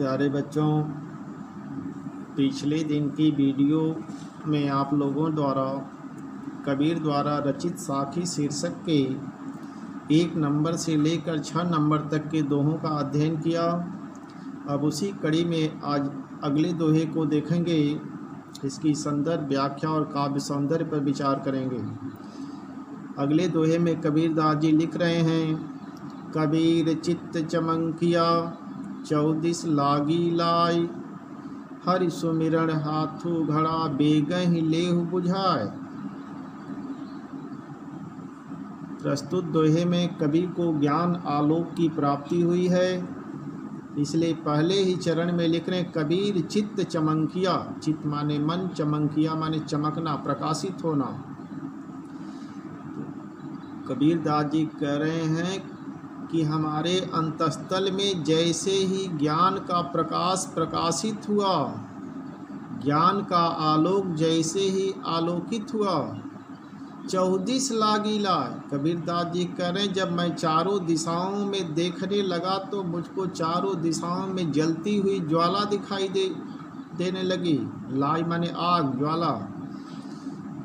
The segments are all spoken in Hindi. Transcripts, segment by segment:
प्यारे बच्चों, पिछले दिन की वीडियो में आप लोगों द्वारा कबीर द्वारा रचित साखी शीर्षक के 1 नंबर से लेकर 6 नंबर तक के दोहों का अध्ययन किया। अब उसी कड़ी में आज अगले दोहे को देखेंगे। इसकी संदर्भ, व्याख्या और काव्य सौंदर्य पर विचार करेंगे। अगले दोहे में कबीर दास जी लिख रहे हैं, कबीर चित्त चमंकिया 34 लागी लाई, हरि सुमिरन हाथू घड़ा बेगहि लेहु बुझाए। प्रस्तुत दोहे में कबीर को ज्ञान आलोक की प्राप्ति हुई है, इसलिए पहले ही चरण में लिख रहे कबीर चित्त चमंकिया। चित्त माने मन, चमंकिया माने चमकना, प्रकाशित होना। कबीर दास जी कह रहे हैं कि हमारे अंतस्थल में जैसे ही ज्ञान का प्रकाश प्रकाशित हुआ, ज्ञान का आलोक जैसे ही आलोकित हुआ, 34 लागी लाए। कबीर दास जी कह रहे हैं, जब मैं चारों दिशाओं में देखने लगा तो मुझको चारों दिशाओं में जलती हुई ज्वाला दिखाई देने लगी। लाई माने आग, ज्वाला।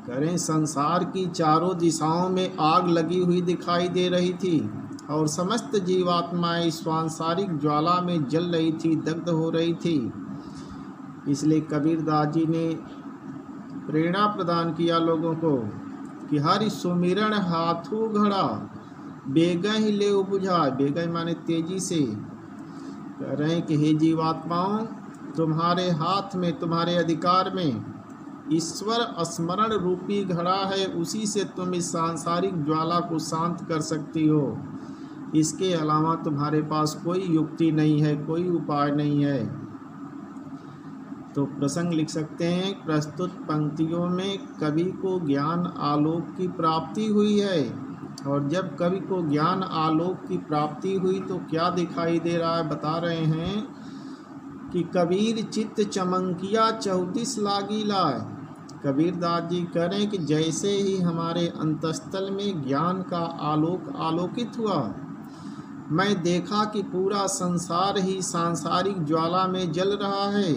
करें संसार की चारों दिशाओं में आग लगी हुई दिखाई दे रही थी और समस्त जीवात्माएं सांसारिक ज्वाला में जल रही थी, दग्ध हो रही थी। इसलिए कबीर दास जी ने प्रेरणा प्रदान किया लोगों को कि हरि सुमिरन हाथू घड़ा बेगहि लेहु बुझाए। बेगहि माने तेजी से। कह रहे हैं कि हे जीवात्माओं, तुम्हारे हाथ में, तुम्हारे अधिकार में ईश्वर स्मरण रूपी घड़ा है, उसी से तुम इस सांसारिक ज्वाला को शांत कर सकती हो। इसके अलावा तुम्हारे पास कोई युक्ति नहीं है, कोई उपाय नहीं है। तो प्रसंग लिख सकते हैं, प्रस्तुत पंक्तियों में कवि को ज्ञान आलोक की प्राप्ति हुई है। और जब कवि को ज्ञान आलोक की प्राप्ति हुई तो क्या दिखाई दे रहा है, बता रहे हैं कि कबीर चित्त चमंकिया 34 लागी लाए। कबीर दास जी कह रहे हैं कि जैसे ही हमारे अंतस्थल में ज्ञान का आलोक आलोकित हुआ, मैं देखा कि पूरा संसार ही सांसारिक ज्वाला में जल रहा है।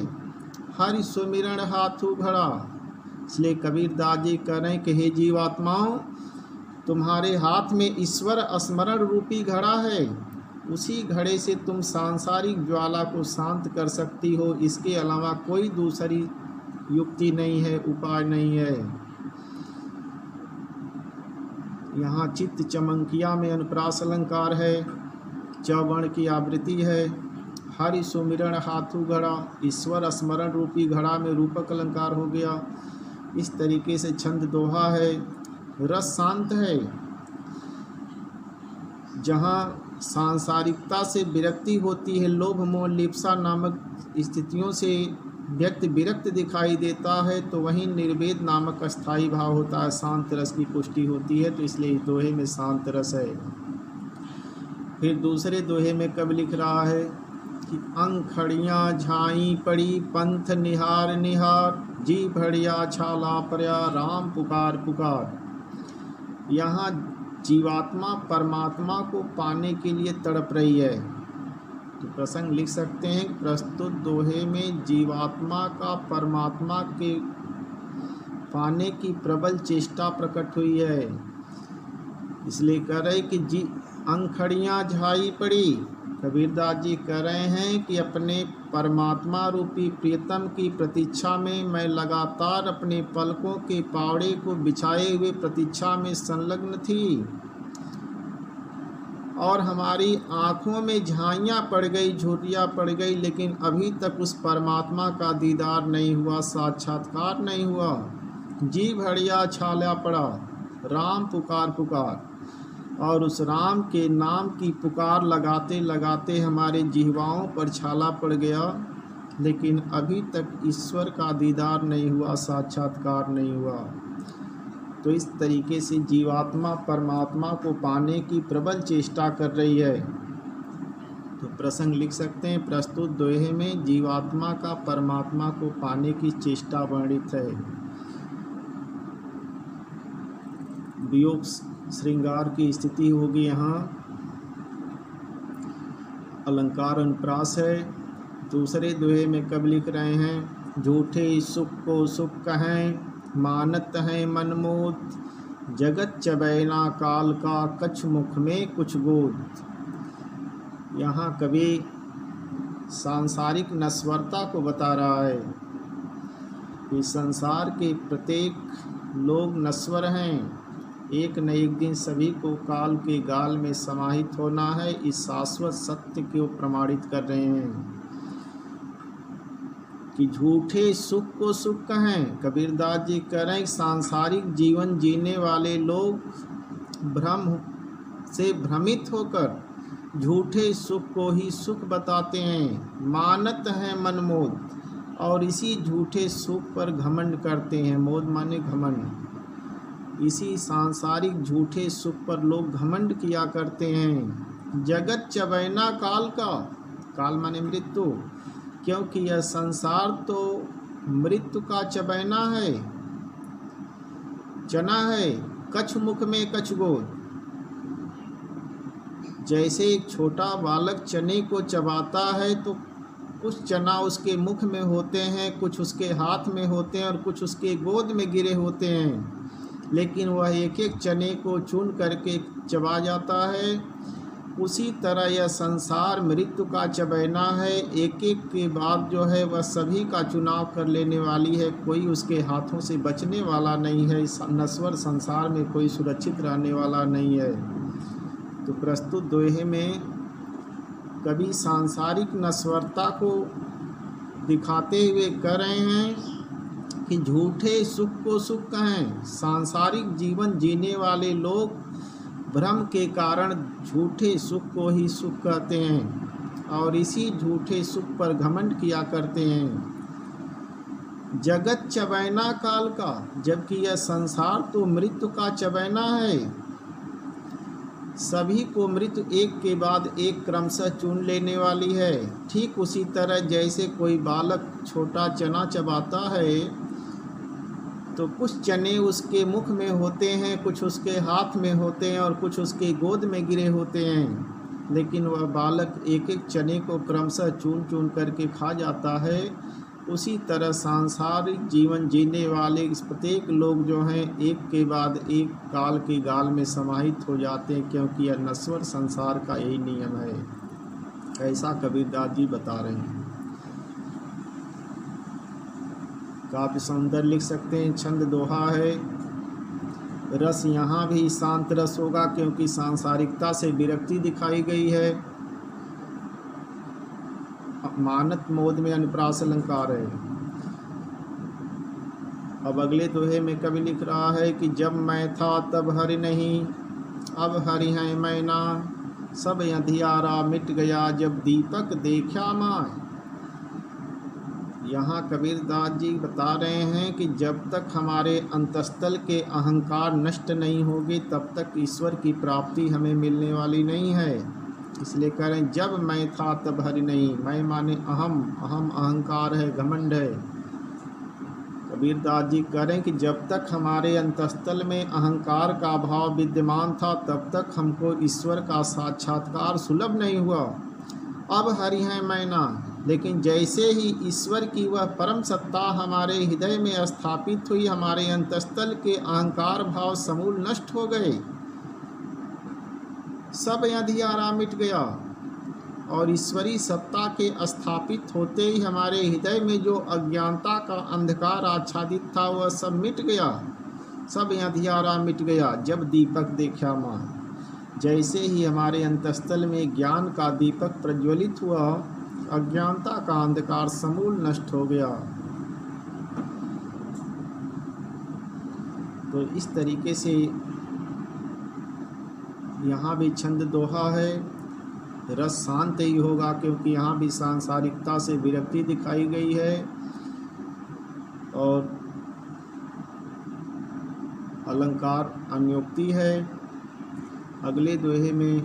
हरि सुमिरन हाथू घड़ा। इसलिए कबीर दास जी कह रहे हैं कि हे जीवात्माओं, तुम्हारे हाथ में ईश्वर स्मरण रूपी घड़ा है, उसी घड़े से तुम सांसारिक ज्वाला को शांत कर सकती हो। इसके अलावा कोई दूसरी युक्ति नहीं है, उपाय नहीं है। यहाँ चित्त चमंकिया में अनुप्रास अलंकार है, चौवर्ण की आवृत्ति है। हरि सुमिरन हाथू घड़ा, ईश्वर स्मरण रूपी घड़ा में रूपक अलंकार हो गया। इस तरीके से छंद दोहा है। रस शांत है। जहाँ सांसारिकता से विरक्ति होती है, लोभ मोह लिप्सा नामक स्थितियों से व्यक्ति विरक्त दिखाई देता है, तो वहीं निर्वेद नामक अस्थाई भाव होता है, शांत रस की पुष्टि होती है। तो इसलिए इस दोहे में शांत रस है। फिर दूसरे दोहे में कब लिख रहा है कि अंखड़ियाँ झाई पड़ी पंथ निहार निहार, जी भड़िया छाला पर्या राम पुकार पुकार। यहाँ जीवात्मा परमात्मा को पाने के लिए तड़प रही है। तो प्रसंग लिख सकते हैं, प्रस्तुत दोहे में जीवात्मा का परमात्मा के पाने की प्रबल चेष्टा प्रकट हुई है। इसलिए कह रहे कि जी अंखड़ियाँ झाई पड़ी। कबीर दास जी कह रहे हैं कि अपने परमात्मा रूपी प्रियतम की प्रतीक्षा में मैं लगातार अपने पलकों के पावड़े को बिछाए हुए प्रतीक्षा में संलग्न थी और हमारी आँखों में झाइयाँ पड़ गई, झुर्रियाँ पड़ गई, लेकिन अभी तक उस परमात्मा का दीदार नहीं हुआ, साक्षात्कार नहीं हुआ। जी भड़िया छाला पड़ा, राम पुकार पुकार। और उस राम के नाम की पुकार लगाते लगाते हमारे जिह्वाओं पर छाला पड़ गया, लेकिन अभी तक ईश्वर का दीदार नहीं हुआ, साक्षात्कार नहीं हुआ। तो इस तरीके से जीवात्मा परमात्मा को पाने की प्रबल चेष्टा कर रही है। तो प्रसंग लिख सकते हैं, प्रस्तुत दोहे में जीवात्मा का परमात्मा को पाने की चेष्टा वर्णित है। वियोग श्रृंगार की स्थिति होगी। यहाँ अलंकार अनुप्रास है। दूसरे दोहे में कब लिख रहे हैं, झूठे सुख को सुख कहें, मानत हैं मनमोद, जगत चबैना काल का, कछ मुख में कुछ गोद। यहाँ कवि सांसारिक नश्वरता को बता रहा है कि संसार के प्रत्येक लोग नश्वर हैं, एक न एक दिन सभी को काल के गाल में समाहित होना है। इस शाश्वत सत्य को प्रमाणित कर रहे हैं कि झूठे सुख को सुख कहें। कबीरदास जी कह रहे हैं सांसारिक जीवन जीने वाले लोग भ्रम से भ्रमित होकर झूठे सुख को ही सुख बताते हैं, मानत हैं मनमोद, और इसी झूठे सुख पर घमंड करते हैं। मोद माने घमंड। इसी सांसारिक झूठे सुख पर लोग घमंड किया करते हैं। जगत चबैना काल का, काल माने मृत्यु, क्योंकि यह संसार तो मृत्यु का चबैना है, चना है, कछ मुख में कछ गोद। जैसे एक छोटा बालक चने को चबाता है तो कुछ चना उसके मुख में होते हैं, कुछ उसके हाथ में होते हैं और कुछ उसके गोद में गिरे होते हैं, लेकिन वह एक एक चने को चुन करके चबा जाता है। उसी तरह यह संसार मृत्यु का चबैना है, एक एक के बाद जो है वह सभी का चुनाव कर लेने वाली है, कोई उसके हाथों से बचने वाला नहीं है। इस नश्वर संसार में कोई सुरक्षित रहने वाला नहीं है। तो प्रस्तुत दोहे में कवि सांसारिक नश्वरता को दिखाते हुए कह रहे हैं कि झूठे सुख को सुख कहें। सांसारिक जीवन जीने वाले लोग भ्रम के कारण झूठे सुख को ही सुख कहते हैं और इसी झूठे सुख पर घमंड किया करते हैं। जगत चबैना काल का, जबकि यह संसार तो मृत्यु का चबैना है। सभी को मृत्यु एक के बाद एक क्रमशः चुन लेने वाली है। ठीक उसी तरह जैसे कोई बालक छोटा चना चबाता है तो कुछ चने उसके मुख में होते हैं, कुछ उसके हाथ में होते हैं और कुछ उसके गोद में गिरे होते हैं, लेकिन वह बालक एक एक चने को क्रमशः चुन चुन करके खा जाता है। उसी तरह सांसारिक जीवन जीने वाले प्रत्येक लोग जो हैं एक के बाद एक काल के गाल में समाहित हो जाते हैं, क्योंकि यह नश्वर संसार का यही नियम है। ऐसा कबीरदास जी बता रहे हैं। काव्य सौंदर्य लिख सकते हैं। छंद दोहा है, रस यहाँ भी शांत रस होगा क्योंकि सांसारिकता से विरक्ति दिखाई गई है। मानत मोद में अनुप्रास अलंकार है। अब अगले दोहे में कवि लिख रहा है कि जब मैं था तब हरि नहीं, अब हरि हैं मैं ना, सब अंधियारा मिट गया जब दीपक देखा माँ। यहाँ कबीरदास जी बता रहे हैं कि जब तक हमारे अंतस्थल के अहंकार नष्ट नहीं होगे तब तक ईश्वर की प्राप्ति हमें मिलने वाली नहीं है। इसलिए कह रहे हैं जब मैं था तब हरि नहीं। मैं माने अहम, अहम अहंकार है, घमंड है। कबीरदास जी कह रहे हैं कि जब तक हमारे अंतस्थल में अहंकार का भाव विद्यमान था तब तक हमको ईश्वर का साक्षात्कार सुलभ नहीं हुआ। अब हरि हैं मैं ना, लेकिन जैसे ही ईश्वर की वह परम सत्ता हमारे हृदय में स्थापित हुई, हमारे अंतस्थल के अहंकार भाव समूल नष्ट हो गए, सब अंधियारा मिट गया और ईश्वरी सत्ता के स्थापित होते ही हमारे हृदय में जो अज्ञानता का अंधकार आच्छादित था वह सब मिट गया, सब अंधियारा मिट गया जब दीपक देखा माँ। जैसे ही हमारे अंतस्थल में ज्ञान का दीपक प्रज्वलित हुआ, अज्ञानता का अंधकार समूल नष्ट हो गया। तो इस तरीके से यहाँ भी छंद दोहा है, रस शांत ही होगा क्योंकि यहाँ भी सांसारिकता से विरक्ति दिखाई गई है। और अलंकार अन्योक्ति है। अगले दोहे में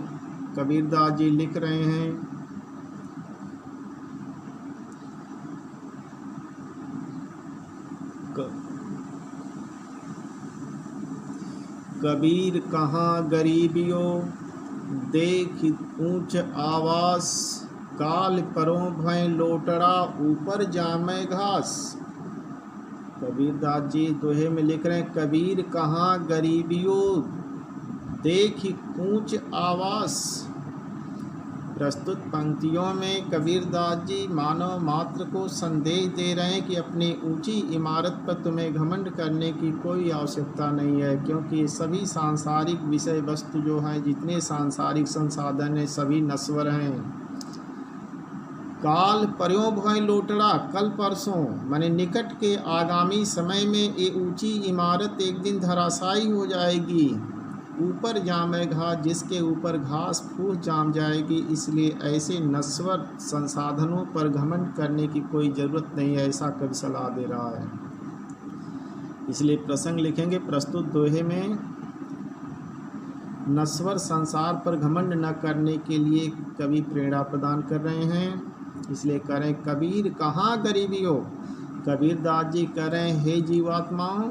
कबीरदास जी लिख रहे हैं कबीर कहाँ गरीबियों, देख ऊंच आवास, काल परों भय लोटड़ा ऊपर जामै घास। कबीरदास जी दोहे में लिख रहे हैं, कबीर कहाँ गरीबियों देख कूच आवास। प्रस्तुत पंक्तियों में कबीरदास जी मानव मात्र को संदेश दे रहे हैं कि अपनी ऊंची इमारत पर तुम्हें घमंड करने की कोई आवश्यकता नहीं है, क्योंकि सभी सांसारिक विषय वस्तु जो हैं, जितने सांसारिक संसाधन हैं, सभी नश्वर हैं। काल पर्यों भय लोटड़ा, कल परसों माने निकट के आगामी समय में ये ऊंची इमारत एक दिन धराशायी हो जाएगी। ऊपर जामे घास, जिसके ऊपर घास फूस जाम जाएगी। इसलिए ऐसे नश्वर संसाधनों पर घमंड करने की कोई ज़रूरत नहीं है, ऐसा कवि सलाह दे रहा है। इसलिए प्रसंग लिखेंगे प्रस्तुत दोहे में नश्वर संसार पर घमंड न करने के लिए कवि प्रेरणा प्रदान कर रहे हैं। इसलिए करें, कबीर कहाँ गरीबी हो। कबीरदास जी करें, हे जीवात्माओं,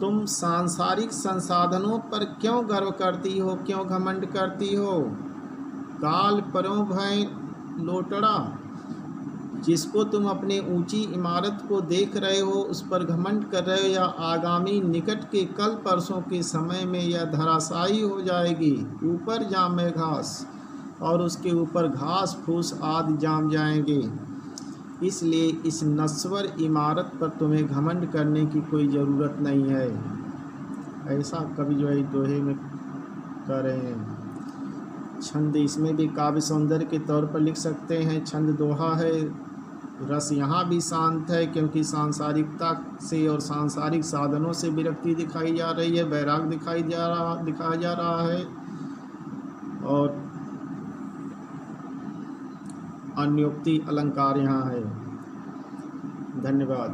तुम सांसारिक संसाधनों पर क्यों गर्व करती हो, क्यों घमंड करती हो। काल परों भय लोटड़ा, जिसको तुम अपने ऊंची इमारत को देख रहे हो, उस पर घमंड कर रहे हो, या आगामी निकट के कल परसों के समय में यह धराशायी हो जाएगी। ऊपर जामे घास, और उसके ऊपर घास फूस आदि जाम जाएंगे। इसलिए इस नश्वर इमारत पर तुम्हें घमंड करने की कोई ज़रूरत नहीं है, ऐसा कवि जो है दोहे में कह रहे हैं। छंद इसमें भी काव्य सौंदर्य के तौर पर लिख सकते हैं। छंद दोहा है, रस यहाँ भी शांत है, क्योंकि सांसारिकता से और सांसारिक साधनों से विरक्ति दिखाई जा रही है, वैराग दिखाया जा रहा है, और अन्योक्ति अलंकार यहाँ है। धन्यवाद।